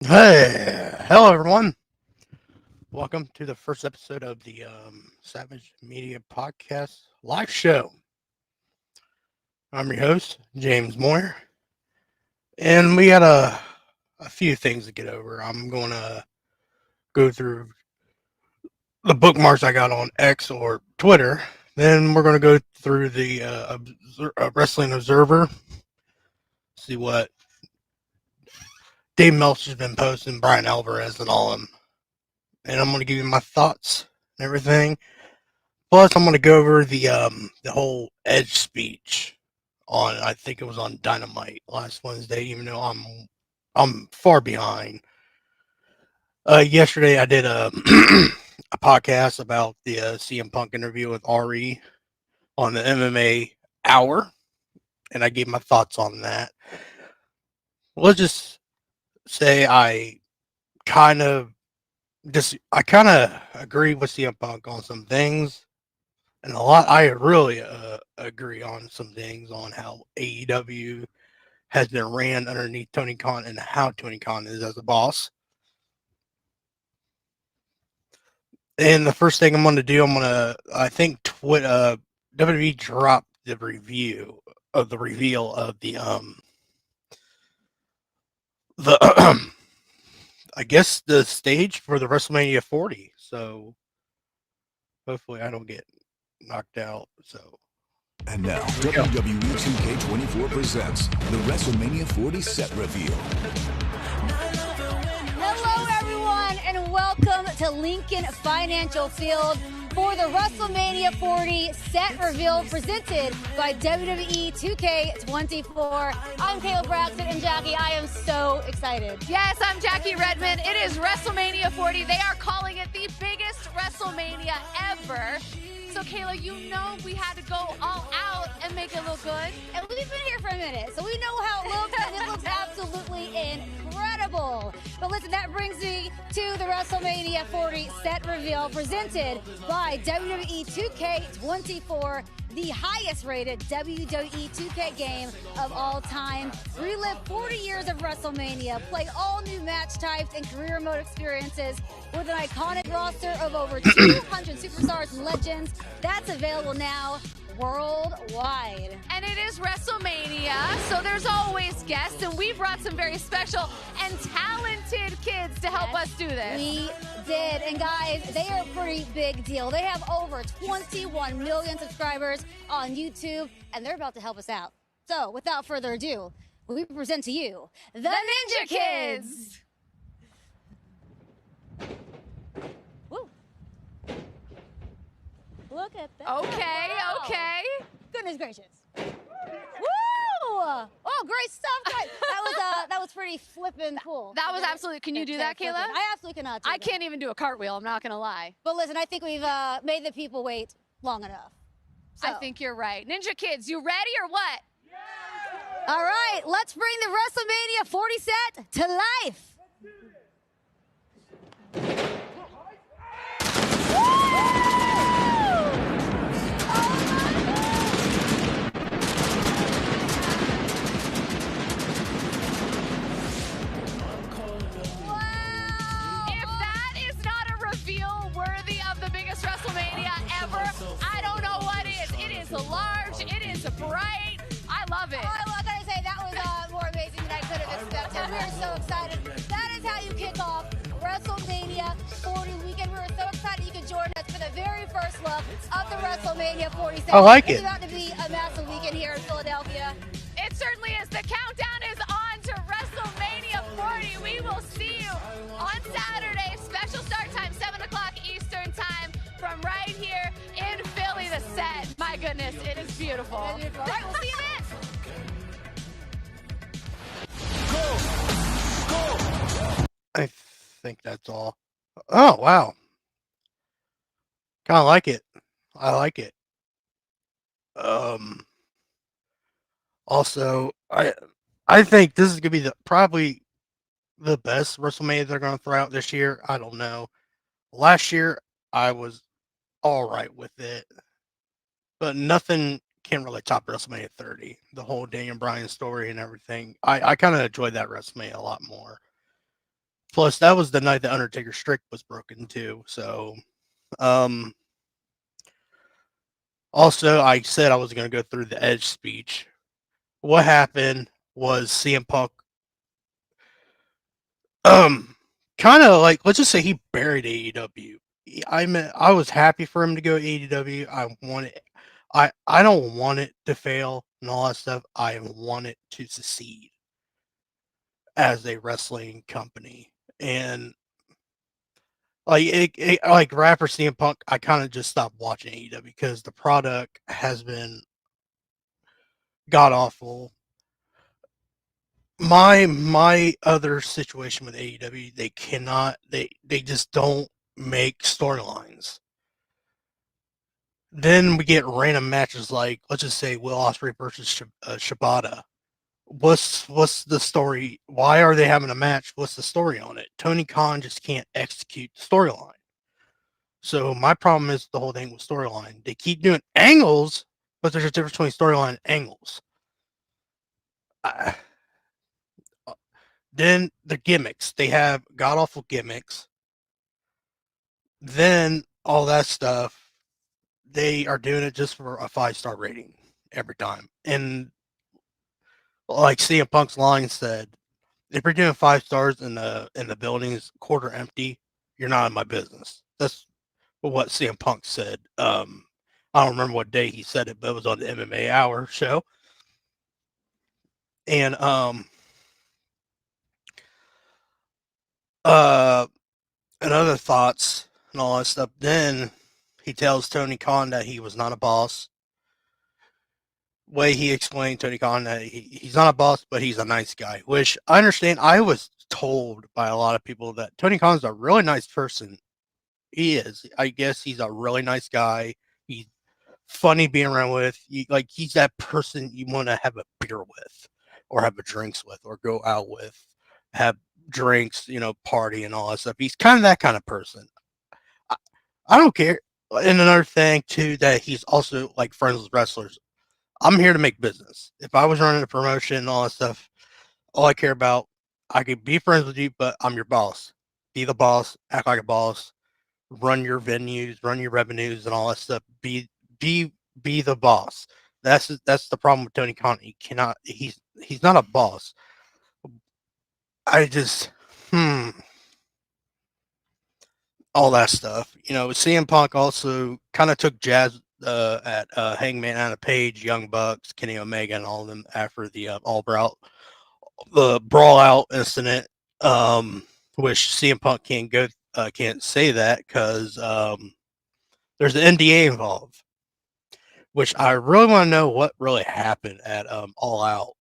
Hey, hello everyone. Welcome to the first episode of the Savage Media Podcast live show. I'm your host, James Moyer, and we got a few things to get over. I'm going to go through the bookmarks I got on X or Twitter. Then we're going to go through the Wrestling Observer, see what Dave Meltzer's been posting, Brian Alvarez, and all of them. And I'm going to give you my thoughts and everything. Plus, I'm going to go over the whole Edge speech on, I think it was on Dynamite last Wednesday, even though I'm far behind. Yesterday I did a a podcast about the CM Punk interview with Ari on the MMA Hour, and I gave my thoughts on that. Let's just say kind of I kind of agree with CM Punk on some things, and a lot I really agree on some things on how AEW has been ran underneath Tony Khan and how Tony Khan is as a boss. And the first thing I'm going to do, I think WWE dropped the review of the reveal of the I guess the stage for the WrestleMania 40. So hopefully I don't get knocked out. So And now, WWE 2K24 presents the WrestleMania 40 set reveal. Hello, everyone, and welcome to Lincoln Financial Field for the WrestleMania 40 set reveal presented by WWE 2K24. I'm Kayla Braxton, and Jackie, I am so excited. Yes, I'm Jackie Redmond. It is WrestleMania 40. They are calling it the biggest WrestleMania ever. So, Kayla, you know we had to go all out and make it look good. And we've been here for a minute, so we know how it looks, and it looks absolutely incredible. But listen, that brings me to the WrestleMania 40 set reveal presented by WWE 2K24, the highest rated WWE 2K game of all time. Relive 40 years of WrestleMania, play all new match types and career mode experiences with an iconic roster of over 200 superstars and legends. That's available now worldwide. And it is WrestleMania, so there's always guests, and we brought some very special and talented kids to help us do this. We did, and guys, they are a pretty big deal. They have over 21 million subscribers on YouTube, and they're about to help us out. So, without further ado, we present to you the Ninja Kids. Woo. Look at that. Okay, Wow. okay. Goodness gracious. Woo! Oh, great stuff, guys. That was pretty flippin' cool. That was absolutely, can you do that, Kayla? I absolutely cannot do I that. can't even do a cartwheel, I'm not gonna lie. But listen, I think we've made the people wait long enough. So. I think you're right. Ninja Kids, you ready or what? All right, let's bring the WrestleMania 40 set to life. If that is not a reveal worthy of the biggest WrestleMania ever, I don't know what is. It is large, it is bright. I love it. I gotta say, that was more amazing than I could have expected. We are so excited. That is how you kick off WrestleMania 40 weekend. We are so excited you could join us for the very first look of the WrestleMania 40 set. I like It's it. about to be a massive weekend here in Philadelphia. It certainly is. The countdown is on to WrestleMania 40. We will see you on Saturday. Special start time, 7 o'clock Eastern time from right here in Philly. The set, my goodness, it is beautiful. All right, we'll see you then. I think that's all. Oh wow, kind of like it. I like it. Um. Also, I think this is gonna be probably the best WrestleMania they're gonna throw out this year. I don't know. Last year I was all right with it, but nothing can really top WrestleMania 30. The whole Daniel Bryan story and everything. I kind of enjoyed that WrestleMania a lot more. Plus, that was the night the Undertaker's streak was broken too. So, um, also, I said I was going to go through the Edge speech. What happened was CM Punk, kind of like, let's just say he buried AEW. I was happy for him to go AEW. I don't want it to fail and all that stuff. I want it to succeed as a wrestling company. And like rapper CM Punk, I kind of just stopped watching AEW because the product has been god awful. My other situation with AEW, they just don't make storylines. Then we get random matches like, let's just say, Will Ospreay versus Shibata. What's the story? Why are they having a match? What's the story on it? Tony Khan just can't execute the storyline. So my problem is the whole thing with storyline. They keep doing angles, but there's a difference between storyline and angles. Then the gimmicks. They have god awful gimmicks. Then all that stuff, they are doing it just for a 5-star rating every time. And like CM Punk's line said, if you're doing 5 stars and the building is quarter empty, you're not in my business. That's what CM Punk said. I don't remember what day he said it, but it was on the MMA Hour show. And and other thoughts and all that stuff. Then he tells Tony Khan that he was not a boss. Way he explained Tony Khan that he's not a boss, but he's a nice guy, which I understand. I was told by a lot of people that Tony Khan's a really nice person. He is. I guess he's a really nice guy. He's funny being around with. He's that person you want to have a beer with, or have a drinks with, or go out with, have drinks, party and all that stuff. He's kind of that kind of person. I, I don't care. And another thing too, that he's also like friends with wrestlers. I'm here to make business. If I was running a promotion and all that stuff, all I care about, I could be friends with you, but I'm your boss. Be the boss, act like a boss, run your venues, run your revenues and all that stuff. Be be the boss. That's the problem with Tony Khan. He cannot he's not a boss. I just all that stuff. CM Punk also kind of took jazz at Hangman Adam Page, Young Bucks, Kenny Omega, and all of them after the the brawl out incident. Which CM Punk can't say that because there's an NDA involved. Which I really want to know what really happened at All Out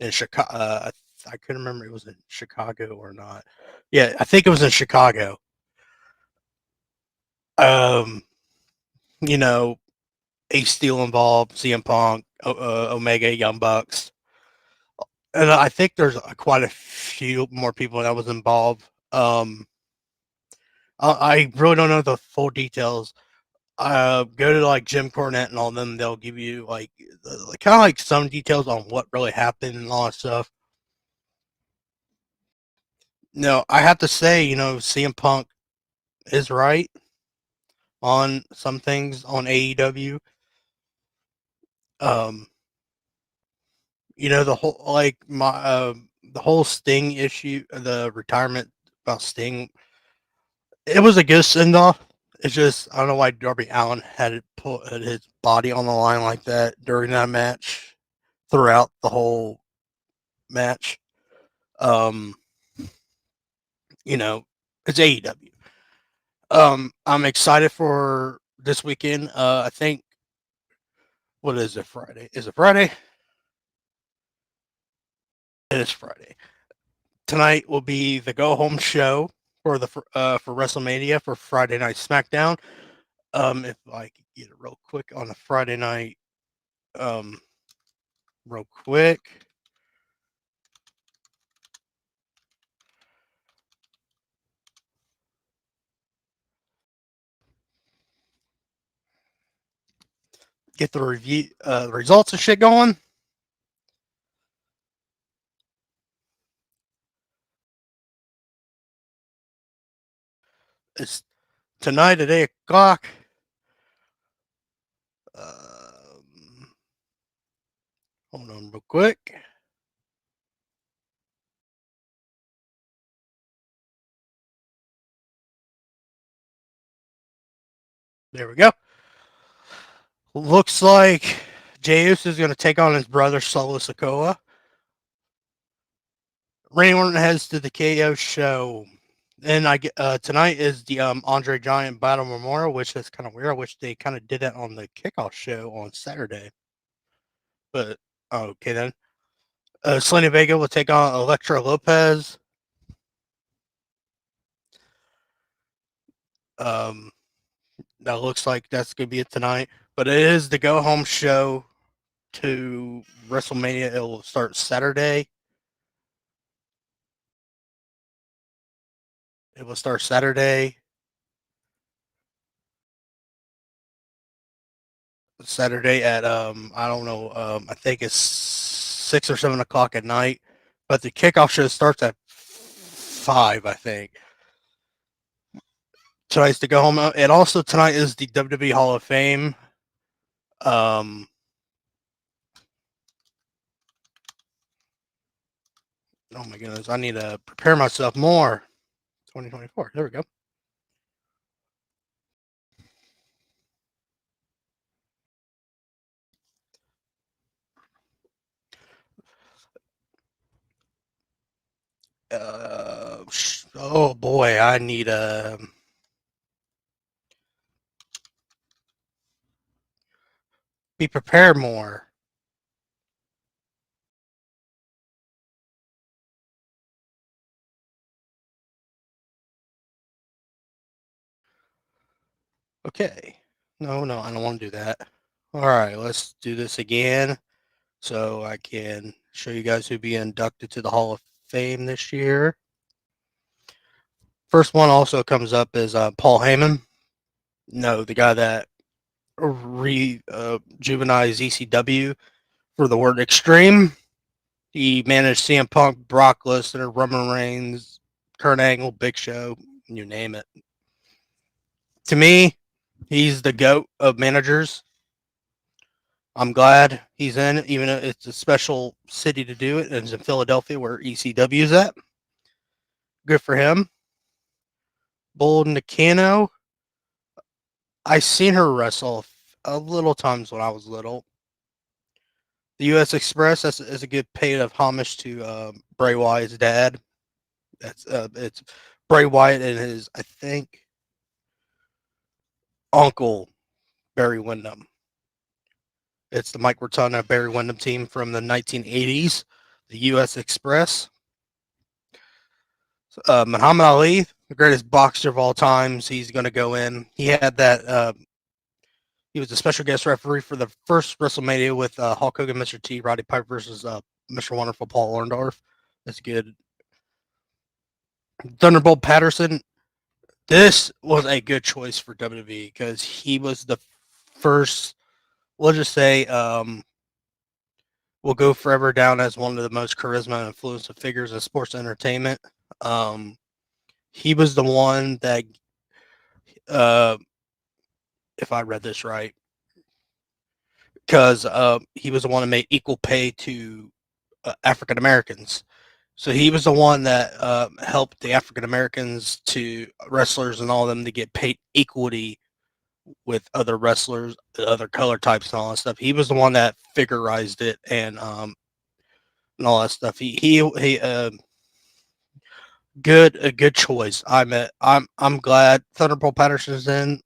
in Chicago. I couldn't remember if it was in Chicago or not. Yeah, I think it was in Chicago. Um, Ace Steel involved, CM Punk, Omega, Young Bucks, and I think there's quite a few more people that was involved. I really don't know the full details. Go to like Jim Cornette and all of them. They'll give you like kind of like some details on what really happened and all that stuff. No, I have to say, CM Punk is right on some things on AEW. Um, the whole the whole Sting issue, the retirement about Sting. It was a good send off. It's just I don't know why Darby Allin had to put his body on the line like that during that match, throughout the whole match. Um, it's AEW. I'm excited for this weekend. I think what is it? Friday? Is it Friday? It is Friday. Tonight will be the go home show for for WrestleMania for Friday Night SmackDown. If I could get it real quick on the Friday night, real quick. Get the review, results and shit going. It's tonight at 8 o'clock. Hold on real quick. There we go. Looks like Jey Uso is going to take on his brother Solo Sikoa. Randy Orton heads to the KO show. Then tonight is the Andre Giant Battle Memorial, which is kind of weird. I wish they kind of did that on the kickoff show on Saturday. But okay then. Selena Vega will take on Elektra Lopez. That looks like that's going to be it tonight. But it is the go home show to WrestleMania. It will start Saturday. Saturday at I don't know, I think it's 6 or 7 o'clock at night. But the kickoff show starts at 5, I think. Tonight's the go home, and also tonight is the WWE Hall of Fame. Oh my goodness, I need to prepare myself more. 2024. There we go. Oh boy, I need be prepared more. Okay. No, I don't want to do that. All right, let's do this again so I can show you guys who be inducted to the Hall of Fame this year. First one also comes up is Paul Heyman. No, the guy that rejuvenized ECW for the word extreme. He managed CM Punk, Brock Lesnar, Roman Reigns, Kurt Angle, Big Show, you name it. To me, he's the GOAT of managers. I'm glad he's in, even though it's a special city to do it, and it's in Philadelphia where ECW is at. Good for him. Bull Nakano, I seen her wrestle a little times when I was little. The U.S. Express is a good pay of homage to Bray Wyatt's dad. It's Bray Wyatt and his, I think, uncle Barry Windham. It's the Mike Rotunda Barry Windham team from the 1980s, the U.S. Express. Muhammad Ali, the greatest boxer of all times, he's going to go in. He had that. He was a special guest referee for the first WrestleMania with Hulk Hogan, Mr. T, Roddy Piper versus Mr. Wonderful Paul Orndorff. That's good. Thunderbolt Patterson. This was a good choice for WWE because he was the first. We'll just say will go forever down as one of the most charisma and influential figures in sports entertainment. He was the one that, if I read this right, because he was the one that made equal pay to African Americans. So he was the one that helped the African Americans to wrestlers and all of them to get paid equally with other wrestlers, other color types and all that stuff. He was the one that figurized it and all that stuff. He a good choice. I'm glad Thunderbolt Patterson's in.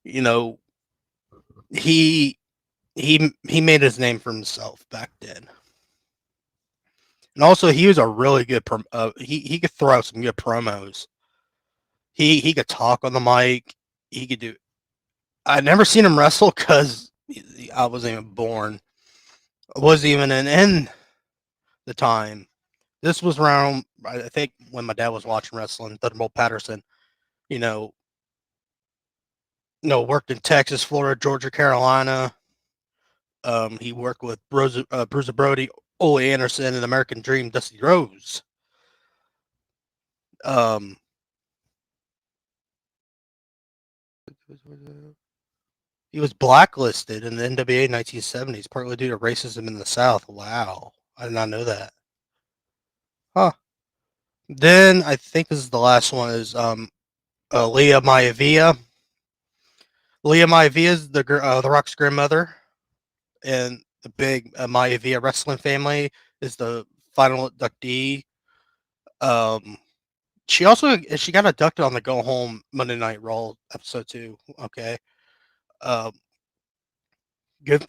You know, he made his name for himself back then. And also, he was a really good. He could throw out some good promos. He could talk on the mic. He could do. I never seen him wrestle because I wasn't even born. I wasn't even in the time. This was around, I think, when my dad was watching wrestling. Thunderbolt Patterson, worked in Texas, Florida, Georgia, Carolina. He worked with Bruiser Brody, Ole Anderson, and American Dream, Dusty Rhodes. He was blacklisted in the NWA 1970s, partly due to racism in the South. Wow, I did not know that. Huh. Then I think this is the last one is Leah Maivia. Leah Maivia is the Rock's grandmother, and the big Maivia wrestling family is the final inductee. Um, she got abducted on the Go Home Monday Night Raw episode 2. Okay, um, good.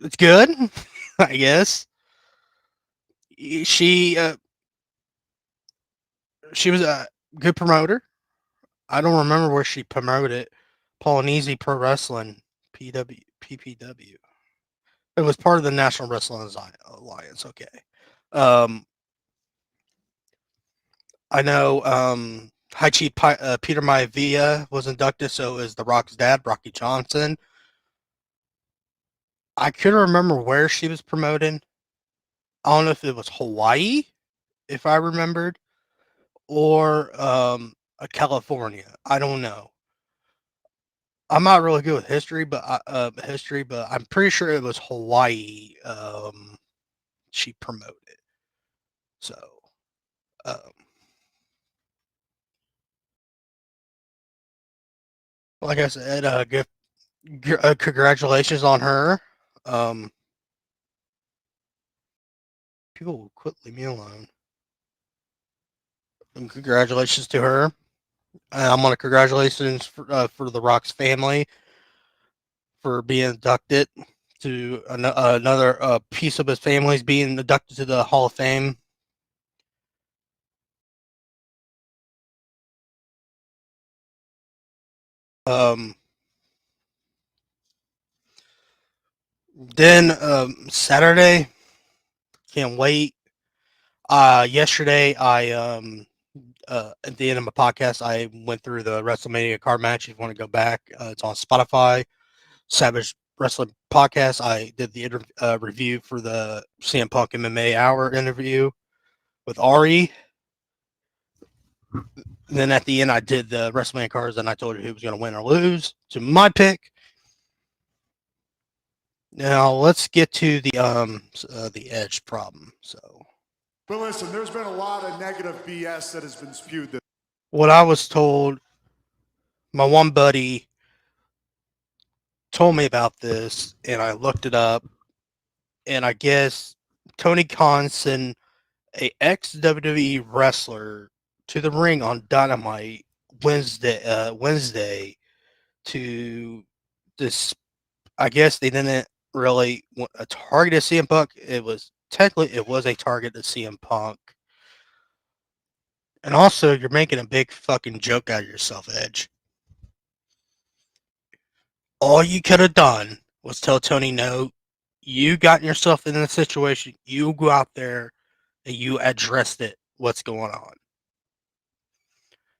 It's good, I guess. She uh, she was a good promoter. I don't remember where she promoted Polynesian Pro Wrestling, PPW. It was part of the National Wrestling Alliance. Okay. Um, I know High Chief Peter Maivia was inducted, so is The Rock's dad, Rocky Johnson. I couldn't remember where she was promoting. I don't know if it was Hawaii, if I remembered, or California. I don't know. I'm not really good with history, but I'm pretty sure it was Hawaii. She promoted. So, um, like I said, congratulations on her. Um, People will quit leave me alone. And congratulations to her. I'm on a congratulations for the Rock's family for being inducted to another piece of his family's being inducted to the Hall of Fame. Um, then Saturday, can't wait. Yesterday, I at the end of my podcast, I went through the WrestleMania card match. If you want to go back, it's on Spotify. Savage Wrestling Podcast. I did the review for the CM Punk MMA Hour interview with Ari. And then at the end, I did the WrestleMania cards, and I told you who was going to win or lose to my pick. Now let's get to the Edge problem. So, but listen, there's been a lot of negative BS that has been spewed. What I was told, my one buddy told me about this, and I looked it up, and I guess Tony Khan sent a ex WWE wrestler to the ring on Dynamite Wednesday to this. I guess they didn't really want a target of CM Punk. It was a target of CM Punk. And also, you're making a big fucking joke out of yourself, Edge. All you could have done was tell Tony, no, you got yourself in a situation. You go out there and you addressed it. What's going on?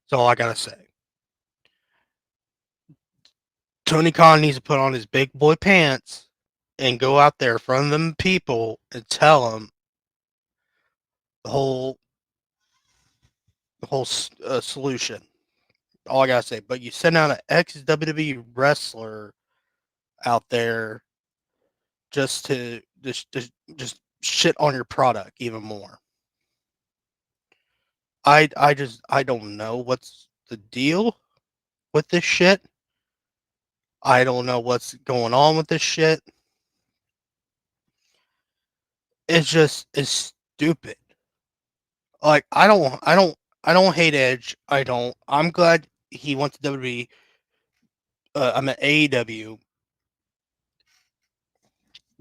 That's all I got to say. Tony Khan needs to put on his big boy pants and go out there in front of them people and tell them the whole solution. All I gotta say. But you send out an ex WWE wrestler out there just to just shit on your product even more. I don't know what's the deal with this shit. I don't know what's going on with this shit. It's stupid. Like I don't hate Edge. I'm glad he went to WWE. I'm at AEW.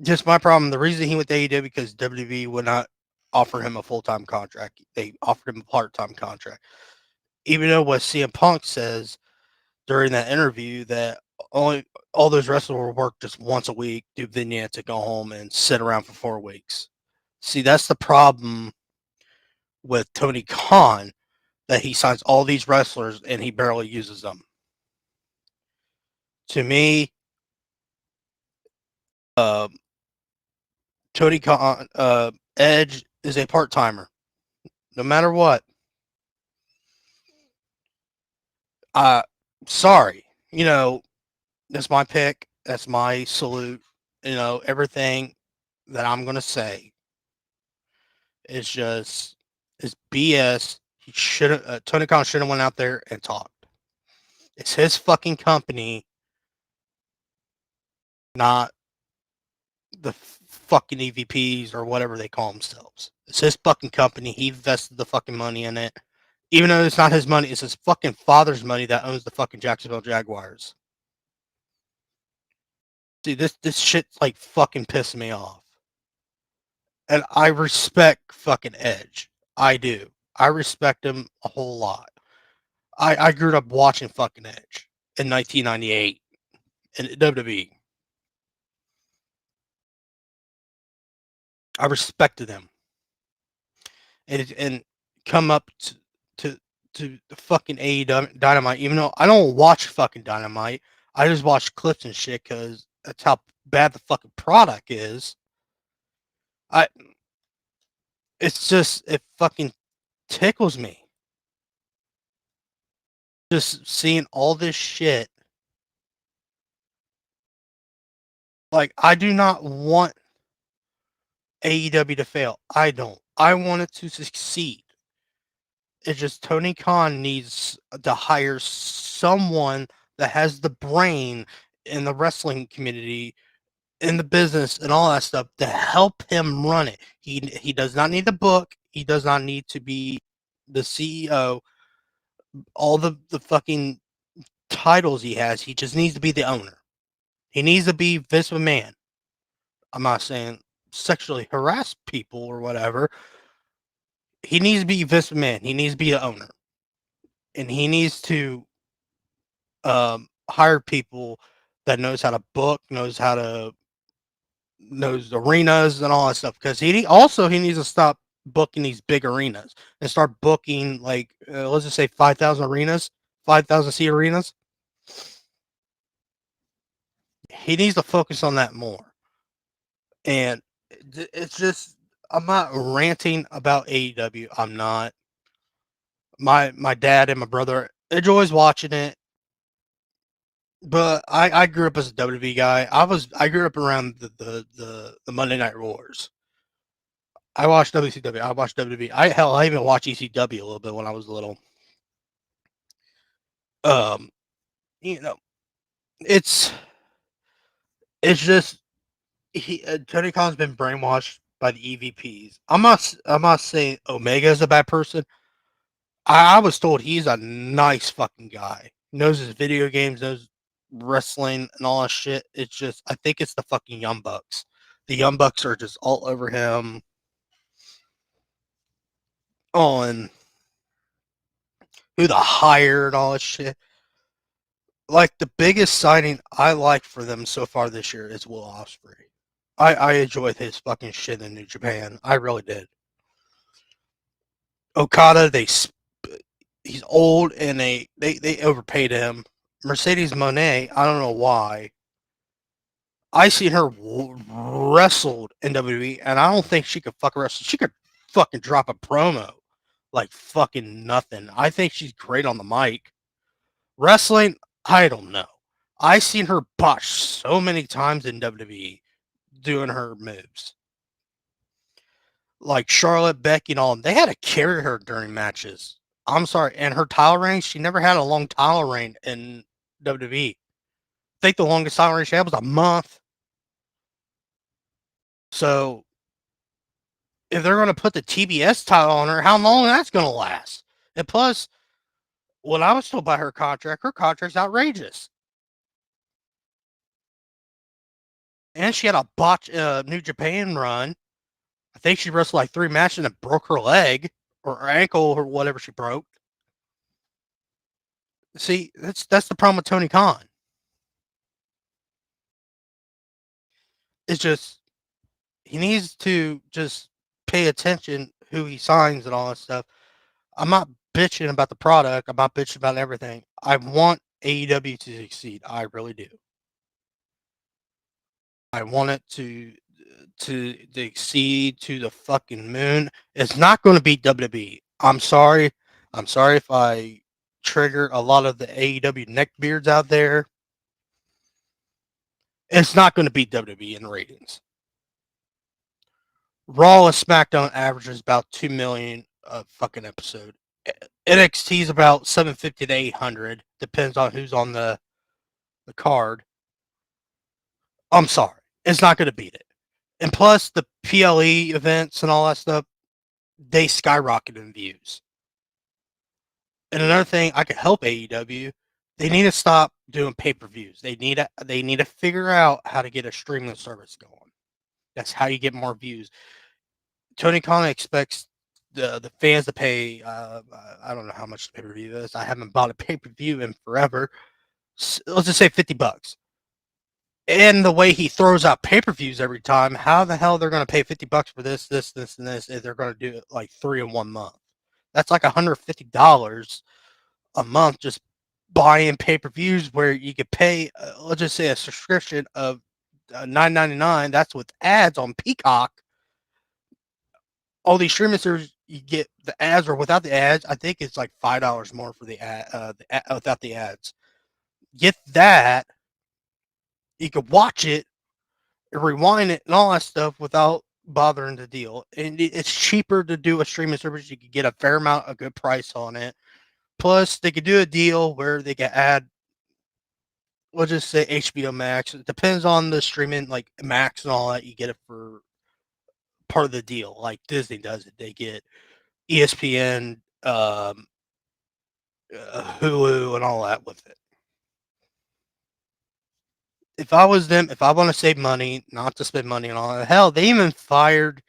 Just my problem. The reason he went to AEW because WWE would not offer him a full-time contract. They offered him a part-time contract. Even though what CM Punk says during that interview that only all those wrestlers will work just once a week, do vignettes, and go home and sit around for 4 weeks. See, that's the problem with Tony Khan, that he signs all these wrestlers and he barely uses them. To me, Tony Khan, Edge is a part timer, no matter what. Sorry, you know, that's my pick. That's my salute. You know, everything that I'm gonna say is just is BS. He should have. Tony Khan should have went out there and talked. It's his fucking company, not the fucking EVPs or whatever they call themselves. It's his fucking company. He invested the fucking money in it. Even though it's not his money, it's his fucking father's money that owns the fucking Jacksonville Jaguars. See, this shit's like fucking pissing me off. And I respect fucking Edge. I do. I respect him a whole lot. I grew up watching fucking Edge in 1998 in WWE. I respected him. And come up to to the fucking AEW Dynamite, even though I don't watch fucking Dynamite. I just watch clips and shit because that's how bad the fucking product is. It's just, it fucking tickles me. Just seeing all this shit. Like, I do not want AEW to fail. I don't. I want it to succeed. It's just Tony Khan needs to hire someone that has the brain in the wrestling community, in the business, and all that stuff to help him run it. He does not need the book. He does not need to be the CEO. All the fucking titles he has. He just needs to be the owner. He needs to be Vince McMahon. I'm not saying sexually harass people or whatever. He needs to be Vince McMahon. He needs to be the owner. And he needs to hire people that knows how to book, knows arenas and all that stuff. Because he needs to stop booking these big arenas and start booking, like, let's just say 5,000 arenas, 5,000 seat arenas. He needs to focus on that more. And it's just, I'm not ranting about AEW. I'm not. My dad and my brother enjoys watching it, but I grew up as a WWE guy. I grew up around the Monday Night Wars. I watched WCW. I watched WWE. I even watched ECW a little bit when I was little. You know, it's just Tony Khan's been brainwashed by the EVPs. I'm not saying Omega is a bad person. I was told he's a nice fucking guy. Knows his video games, knows wrestling and all that shit. It's just, I think it's the fucking Young Bucks. The Young Bucks are just all over him on who to hire and all that shit. Like, the biggest signing I like for them so far this year is Will Ospreay. I enjoyed his fucking shit in New Japan. I really did. Okada, he's old and they overpaid him. Mercedes Moné, I don't know why. I seen her wrestled in WWE, and I don't think she could fucking wrestle. She could fucking drop a promo like fucking nothing. I think she's great on the mic. Wrestling, I don't know. I seen her botch so many times in WWE doing her moves. Like Charlotte, Becky, and all them. They had to carry her during matches. I'm sorry. And her title reign, she never had a long title reign in WWE. I think the longest title reign she had was a month. So if they're going to put the TBS title on her, how long that's going to last? And plus, what I was told by her contract's outrageous. And she had a botch New Japan run. I think she wrestled like 3 matches and broke her leg or her ankle or whatever she broke. See, that's the problem with Tony Khan. It's just, he needs to just pay attention who he signs and all that stuff. I'm not bitching about the product. I'm not bitching about everything. I want AEW to succeed. I really do. I want it to exceed to the fucking moon. It's not going to be WWE. I'm sorry. I'm sorry if I trigger a lot of the AEW neckbeards out there. It's not going to beat WWE in ratings. Raw and SmackDown averages about 2 million a fucking episode. NXT is about 750 to 800. Depends on who's on the card. I'm sorry. It's not going to beat it. And plus, the PLE events and all that stuff, they skyrocket in views. And another thing, I could help AEW. They need to stop doing pay-per-views. They need to figure out how to get a streaming service going. That's how you get more views. Tony Khan expects the fans to pay. I don't know how much the pay-per-view is. I haven't bought a pay-per-view in forever. Let's just say $50. And the way he throws out pay-per-views every time, how the hell they're going to pay $50 for this, and this if they're going to do it like 3 in 1 month? That's like $150 a month just buying pay-per-views where you could pay, let's just say, a subscription of $9.99. That's with ads on Peacock. All these streaming services, you get the ads, or without the ads, I think it's like $5 more for the without the ads. Get that. You could watch it, rewind it, and all that stuff without bothering the deal. And it's cheaper to do a streaming service. You could get a fair amount, a good price on it. Plus, they could do a deal where they could add, we'll just say HBO Max. It depends on the streaming, like Max and all that. You get it for part of the deal, like Disney does it. They get ESPN, Hulu, and all that with it. If I was them, if I want to save money, not to spend money on all that, hell, they even fired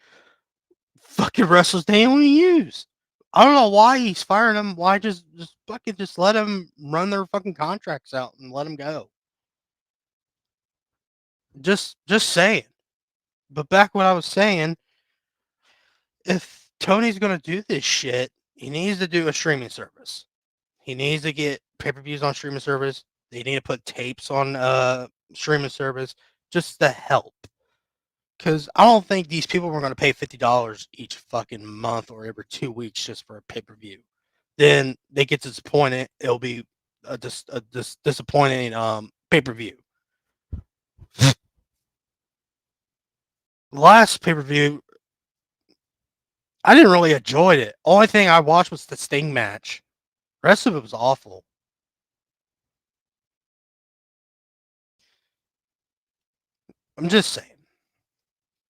fucking wrestlers they only use. I don't know why he's firing them. Why just fucking just let them run their fucking contracts out and let them go. Just saying. But back what I was saying, if Tony's gonna do this shit, he needs to do a streaming service. He needs to get pay-per-views on streaming service. They need to put tapes on streaming service just to help. Because I don't think these people were going to pay $50 each fucking month or every 2 weeks just for a pay-per-view. Then they get disappointed. It'll be a disappointing pay-per-view. Last pay-per-view, I didn't really enjoy it. Only thing I watched was the Sting match. The rest of it was awful. I'm just saying.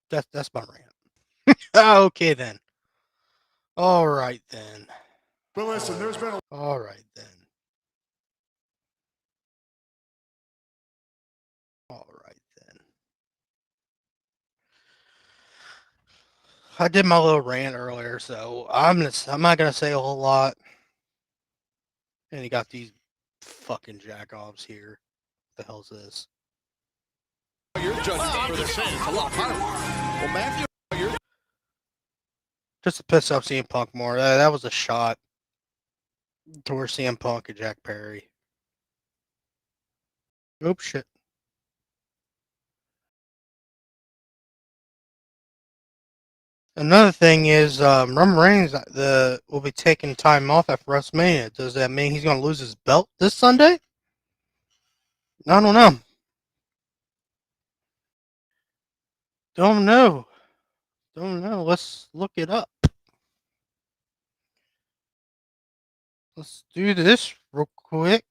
That's my rant. Okay then. All right then. But listen, there's been a All right then. All right then. I did my little rant earlier, so I'm not gonna say a whole lot. And you got these fucking jackoffs here. What the hell's this? You're judging for the same. A lot harder. Well, Matthew, Just to piss off CM Punk more. That was a shot towards CM Punk and Jack Perry. Oops, shit. Another thing is Roman Reigns will be taking time off after WrestleMania. Does that mean he's going to lose his belt this Sunday? I don't know. Don't know. Let's look it up. Let's do this real quick.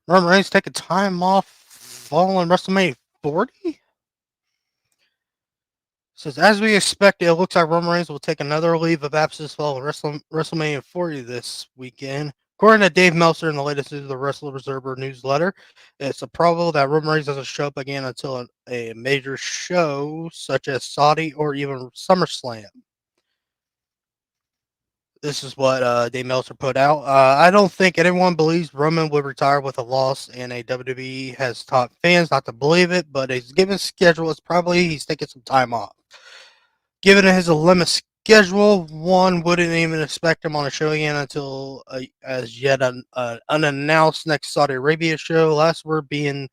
Roman Reigns taking time off following WrestleMania 40? Says, as we expected, it looks like Roman Reigns will take another leave of absence following WrestleMania 40 this weekend. According to Dave Meltzer in the latest news of the Wrestler Observer newsletter, it's probable that Roman Reigns doesn't show up again until a major show such as Saudi or even SummerSlam. This is what Dave Meltzer put out. I don't think anyone believes Roman would retire with a loss, and a WWE has taught fans not to believe it, but his given schedule, it's probably he's taking some time off. Given his schedule. One wouldn't even expect him on a show again until as yet unannounced next Saudi Arabia show. Last word being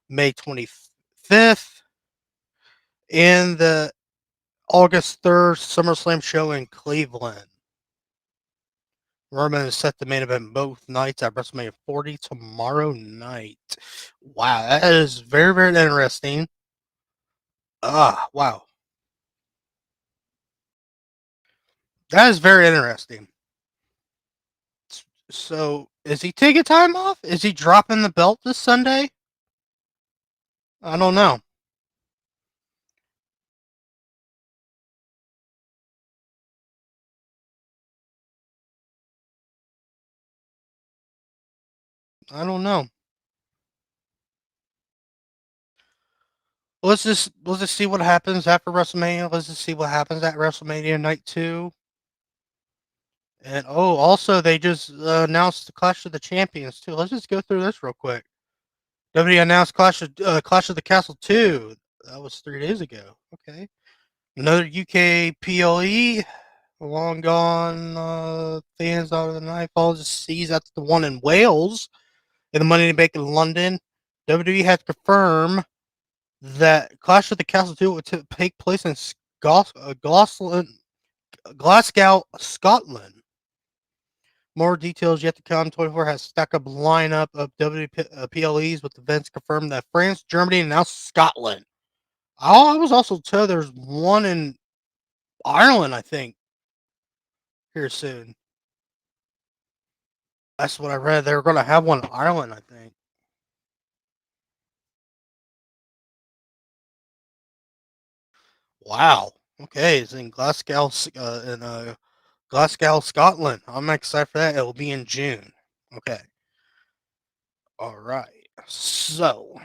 May 25th, and the August 3rd SummerSlam show in Cleveland. Roman is set to main event both nights at WrestleMania 40 tomorrow night. Wow, that is very, very interesting. Wow. That is very interesting. So, is he taking time off? Is he dropping the belt this Sunday? I don't know. I don't know. Let's just see what happens after WrestleMania. Let's just see what happens at WrestleMania Night 2. And also they just announced the Clash of the Champions too. Let's just go through this real quick. WWE announced Clash of the Castle 2. That was 3 days ago. Okay. Another UK PLE. Long gone fans out of the night falls to seize. That's the one in Wales. And the Money to Bank in London. WWE had to confirm that Clash of the Castle 2 would take place in Glasgow, Scotland. More details yet to come. 24 has stacked up lineup of WPLEs with events confirmed that France, Germany, and now Scotland. I was also told there's one in Ireland, I think, here soon. That's what I read. They were going to have one in Ireland, I think. Wow. Okay, it's in Glasgow, Scotland. I'm excited for that. It'll be in June. Okay. All right. So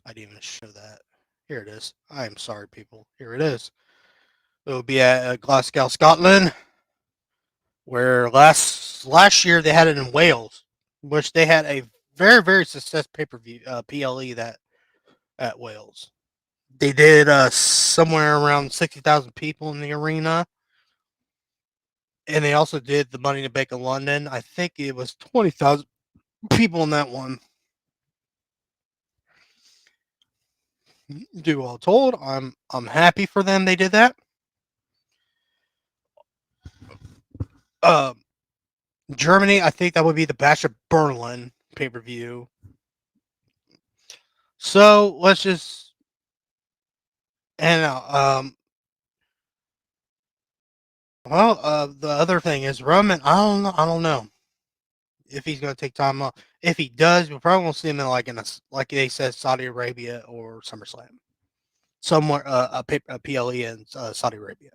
I didn't even show that. Here it is. I am sorry, people. Here it is. It will be at Glasgow, Scotland, where last year they had it in Wales, which they had a very, very successful pay-per-view PLE that at Wales. They did somewhere around 60,000 people in the arena, and they also did the Money to Bank in London. I think it was 20,000 people in that one. Do all told, I'm happy for them. They did that. Uh, Germany, I think that would be the Bash of Berlin pay-per-view. So let's just and the other thing is Roman. I don't know if he's going to take time off. If he does, we probably won't see him in like they said Saudi Arabia or SummerSlam, somewhere a PLE in Saudi Arabia.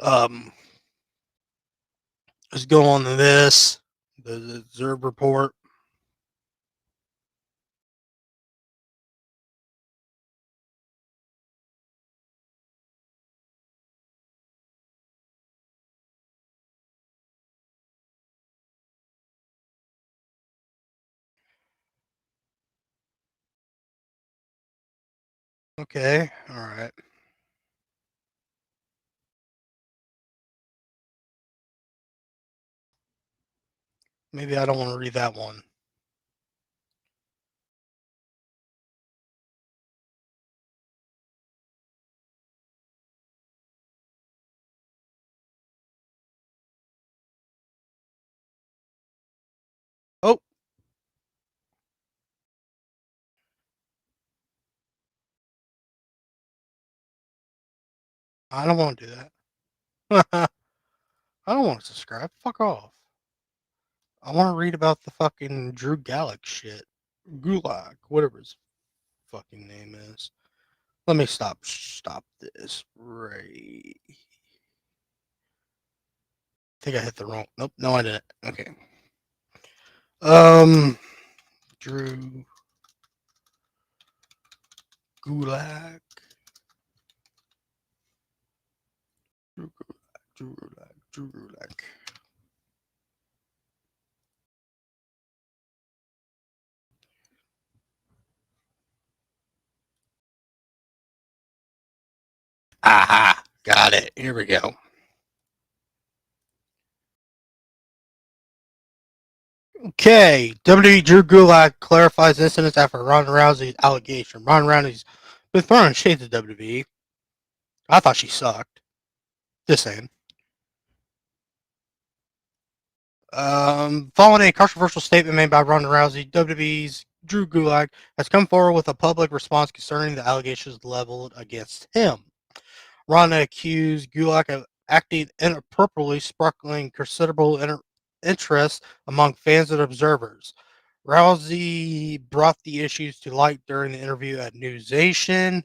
Um, let's go on to this the Zerb report. Okay, all right. Maybe I don't want to read that one. Oh, I don't want to do that. I don't want to subscribe. Fuck off. I want to read about the fucking Drew Gallagher shit. Gulag, whatever his fucking name is. Let me stop this right. I think I hit the wrong. Nope, no, I didn't. Okay. Drew Gulag. Drew Gulag. got it. Here we go. Okay, WWE Drew Gulak clarifies incidents after Ronda Rousey's allegation. Ronda Rousey's been throwing shades at WWE. I thought she sucked. Just saying. Following a controversial statement made by Ronda Rousey, WWE's Drew Gulak has come forward with a public response concerning the allegations leveled against him. Ronda accused Gulak of acting inappropriately, sparkling considerable interest among fans and observers. Rousey brought the issues to light during the interview at Newsation,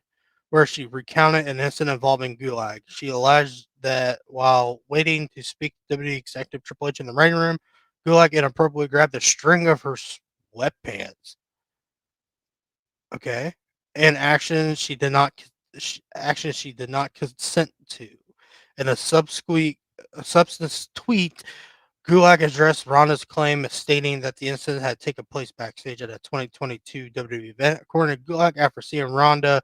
where she recounted an incident involving Gulak. She alleged that while waiting to speak to WWE Executive Triple H in the writing room, Gulak inappropriately grabbed the string of her sweatpants. Okay, an action she did not consent to. In a substance tweet, Gulak addressed Ronda's claim, stating that the incident had taken place backstage at a 2022 WWE event. According to Gulak, after seeing Ronda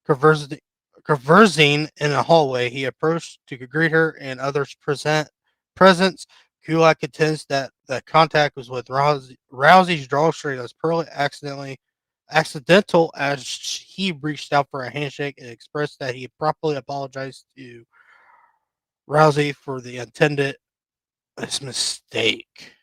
conversing in a hallway, he approached to greet her and others presence. Gulak contends that the contact was with Rousey's drawstring as purely accidental, as he reached out for a handshake and expressed that he properly apologized to Rousey for the intended mistake.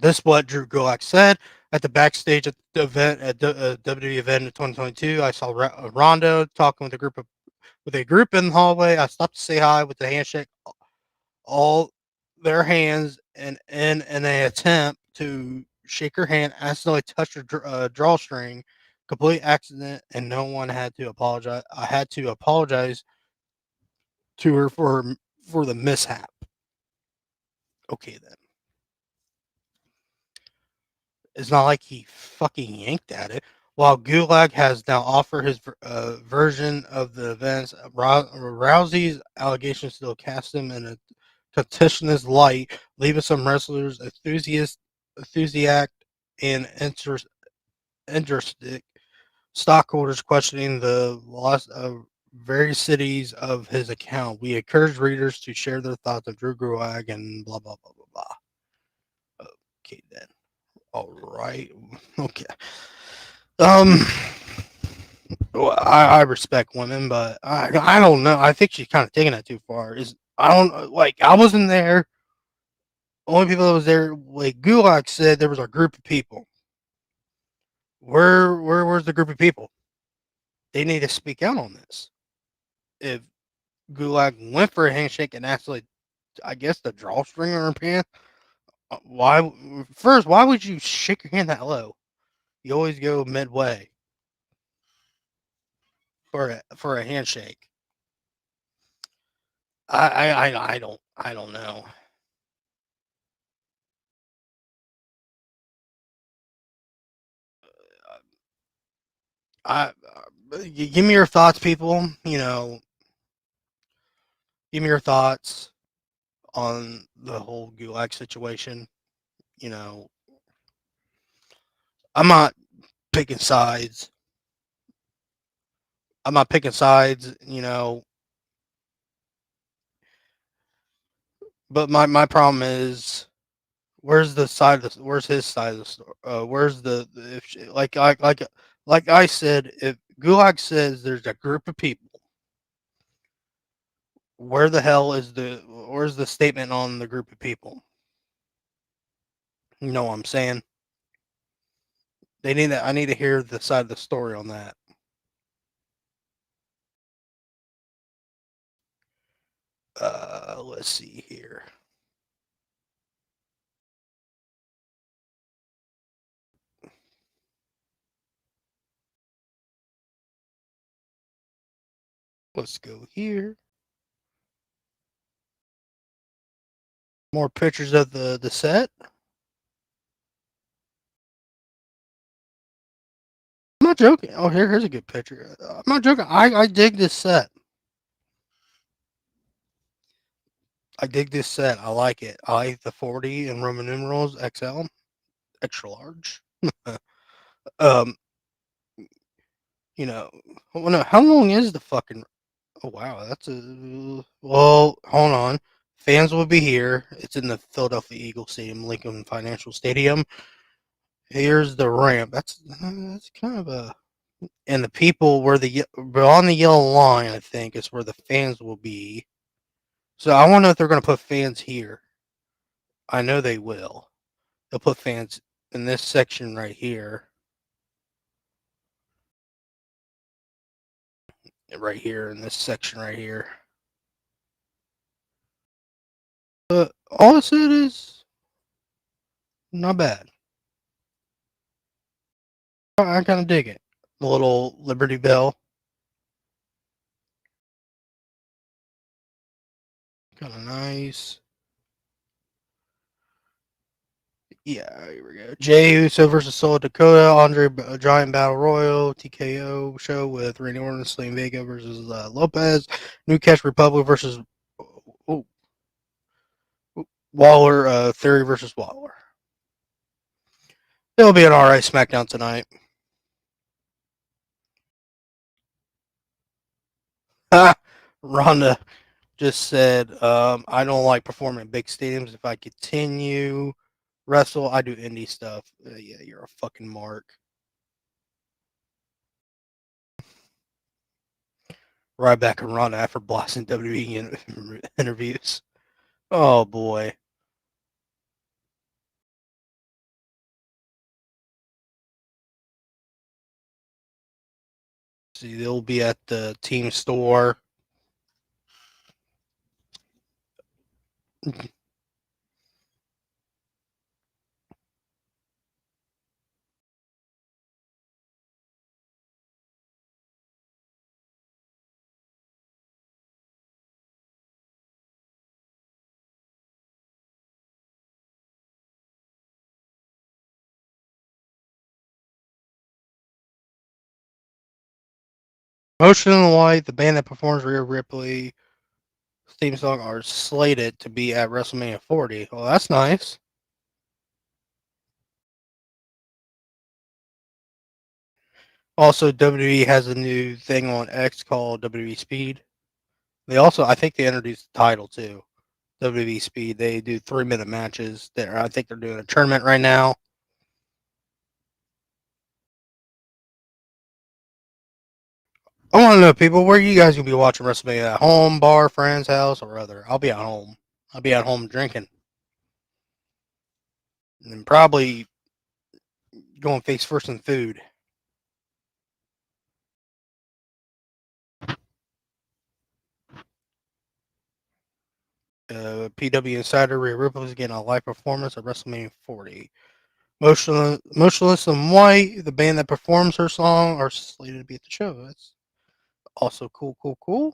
This is what Drew Gulak said at the backstage at the event at WWE event in 2022. I saw Ronda talking with a group in the hallway. I stopped to say hi with the handshake, all their hands, and in an attempt to shake her hand, accidentally touched her drawstring. Complete accident, and no one had to apologize. I had to apologize to her for the mishap. Okay then. It's not like he fucking yanked at it. While Gulak has now offered his version of the events, Rousey's allegations still cast him in a contentious light, leaving some wrestlers enthusiastic and interested stockholders questioning the loss of various cities of his account. We encourage readers to share their thoughts on Drew Gulak and blah blah blah blah blah. Okay then. All right. Okay. Um. Well, I respect women, but I don't know. I think she's kind of taking that too far. I don't like. I wasn't there. Only people that was there, like Gulak said, there was a group of people. Where's the group of people? They need to speak out on this. If Gulak went for a handshake and actually, I guess, the drawstring on her pants, why? First, why would you shake your hand that low? You always go midway for a handshake. I don't know. Give me your thoughts, people. Give me your thoughts on the whole Gulag situation. You know, I'm not picking sides. I'm not picking sides. But my problem is, where's the side of the, where's his side of the story? Where's if like I said, if Gulag says there's a group of people, where's the statement on the group of people? You know what I'm saying? I need to hear the side of the story on that. Let's see here. Let's go here. More pictures of the set. I'm not joking. Oh, here's a good picture. I'm not joking. I dig this set. I dig this set. I like it. I like the 40 in Roman numerals XL, extra large. um, you know, well, no, how long is the fucking? Oh wow, that's a well. Hold on, fans will be here. It's in the Philadelphia Eagles Stadium, Lincoln Financial Stadium. Here's the ramp. That's kind of a and the people where but on the yellow line, I think, is where the fans will be. So I wonder if they're going to put fans here. I know they will. They'll put fans in this section right here, in this section right here. But all I said is not bad. I kind of dig it. The little Liberty Bell, kind of nice. Yeah, here we go. Jay Uso versus Solo Dakota, Andre Giant Battle Royal, TKO show with Randy Orton, Slim Vega versus Lopez, New Cash Republic versus oh, Waller, Theory versus Waller. It'll be an alright SmackDown tonight. Ronda just said, I don't like performing in big stadiums. If I continue wrestle, I do indie stuff. Yeah, you're a fucking mark. Right back and Ronda after blasting WWE interviews. Oh boy. See, they'll be at the team store. Motion in the Light, the band that performs Rhea Ripley theme song, are slated to be at WrestleMania 40. Well, that's nice. Also, WWE has a new thing on X called WWE Speed. They also, I think, they introduced the title too. WWE Speed. They do 3-minute matches. I think they're doing a tournament right now. I want to know, people, where you guys gonna be watching WrestleMania? At home, bar, friend's house, or other? I'll be at home. I'll be at home drinking, and probably going face first in food. PW Insider Rhea Ripley is getting a live performance at WrestleMania 40. Motionless in White, the band that performs her song, are slated to be at the show. That's also cool, cool, cool.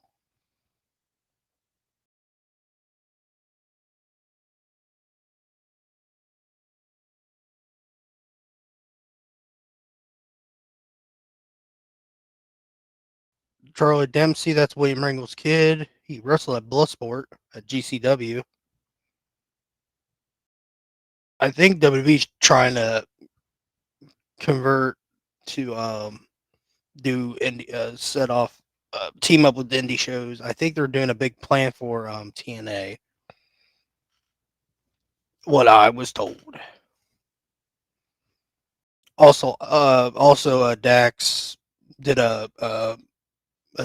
Charlie Dempsey, that's William Regal's kid. He wrestled at Bloodsport at GCW. I think WWE's trying to convert to do indie, set off team up with indie shows. I think they're doing a big plan for TNA. What I was told. Also, Dax did a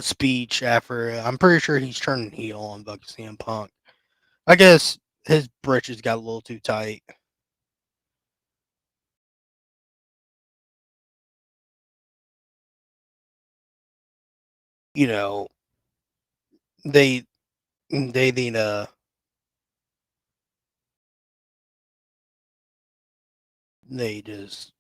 speech after. I'm pretty sure he's turning heel on Bucky CM Punk. I guess his britches got a little too tight. You know, they need they just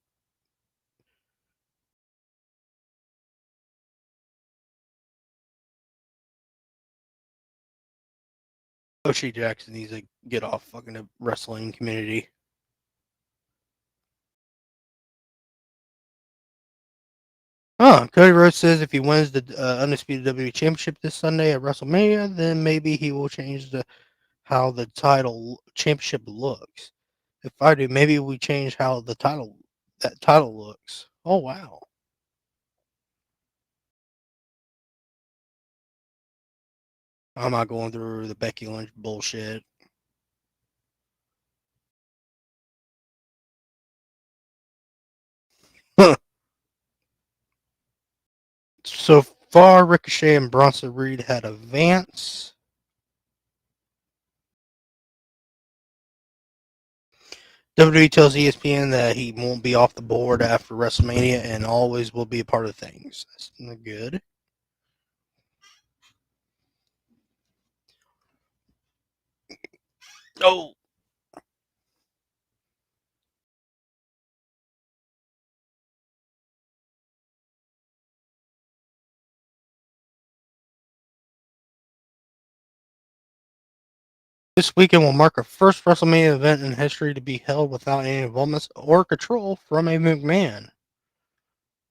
O'Shea Jackson needs to get off fucking the wrestling community. Cody Rhodes says if he wins the Undisputed WWE Championship this Sunday at WrestleMania, then maybe he will change how the title championship looks. If I do, maybe we change how that title looks. Oh wow. I'm not going through the Becky Lynch bullshit. So far, Ricochet and Bronson Reed had advance. WWE tells ESPN that he won't be off the board after WrestleMania and always will be a part of things. That's good. Oh. This weekend will mark a first WrestleMania event in history to be held without any involvement or control from a McMahon.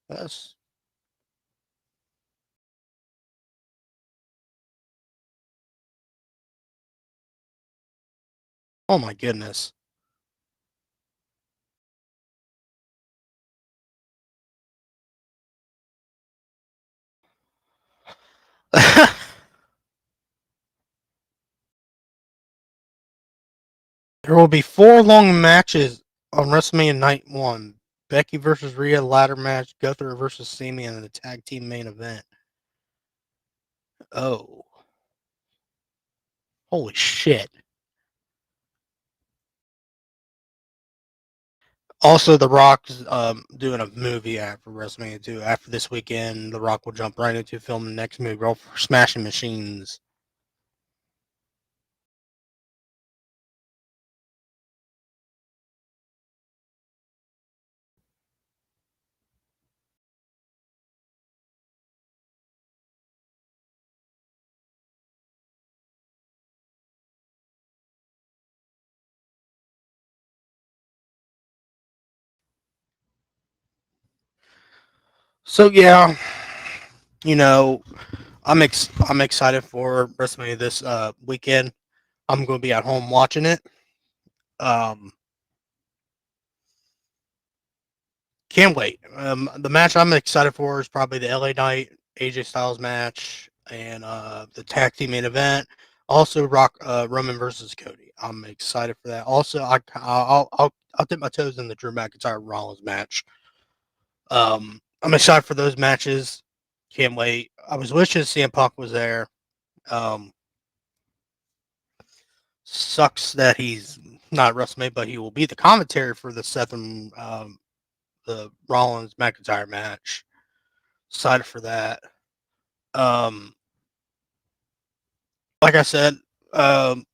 That's oh my goodness. There will be 4 long matches on WrestleMania Night 1. Becky versus Rhea ladder match, Gunther versus Sami in the tag team main event. Oh. Holy shit. Also, The Rock's doing a movie after WrestleMania 2. After this weekend, The Rock will jump right into filming the next movie for Smashing Machines. So yeah, you know, I'm excited for WrestleMania this weekend. I'm going to be at home watching it. Um, can't wait. The match I'm excited for is probably the LA Knight AJ Styles match and the tag team main event. Also, Roman versus Cody. I'm excited for that. Also, I'll dip my toes in the Drew McIntyre Rollins match. I'm excited for those matches. Can't wait. I was wishing CM Punk was there. Um, Sucks that he's not WrestleMania, but he will be the commentary for the Seth and the Rollins McIntyre match. Excited for that. Um, like I said, um,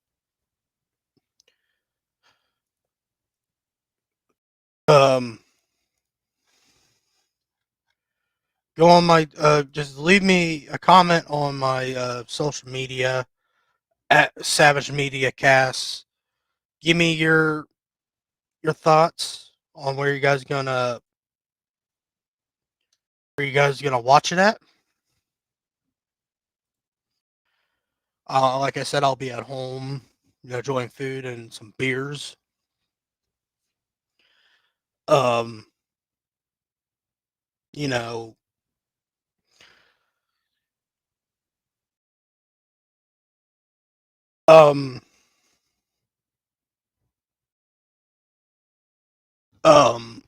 um, go on my just leave me a comment on my social media at Savage Media Cast. Give me your thoughts on where you guys gonna watch it at. Like I said, I'll be at home, enjoying food and some beers. Um, you know, um, um,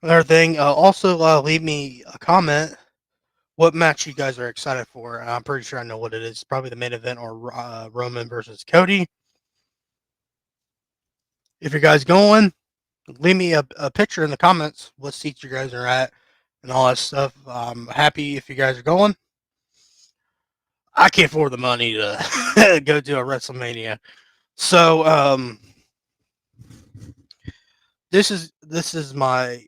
another thing. Also, leave me a comment. What match you guys are excited for? I'm pretty sure I know what it is. Probably the main event or Roman versus Cody. If you guys going, leave me a picture in the comments. What seats you guys are at and all that stuff. I'm happy if you guys are going. I can't afford the money to go to a WrestleMania. So this is my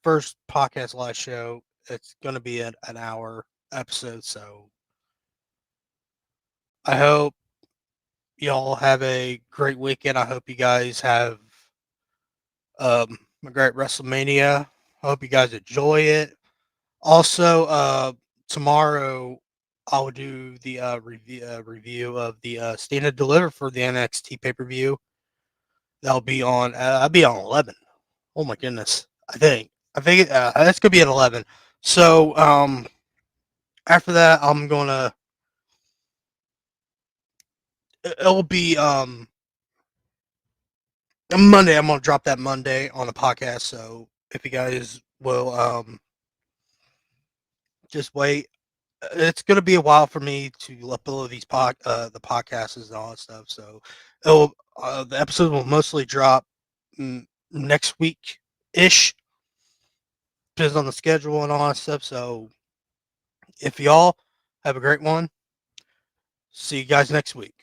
first podcast live show. It's going to be an hour episode, so I hope y'all have a great weekend. I hope you guys have a great WrestleMania. I hope you guys enjoy it. Also, tomorrow I will do the review of the Stand and Deliver for the NXT pay per view. That'll be on. I'll be on 11. Oh my goodness! I think that's gonna be at 11. So after that, I'm gonna it'll be Monday. I'm gonna drop that Monday on the podcast. So if you guys will just wait, it's gonna be a while for me to upload these the podcasts and all that stuff. So it'll the episode will mostly drop next week ish, depends on the schedule and all that stuff. So if y'all have a great one, see you guys next week.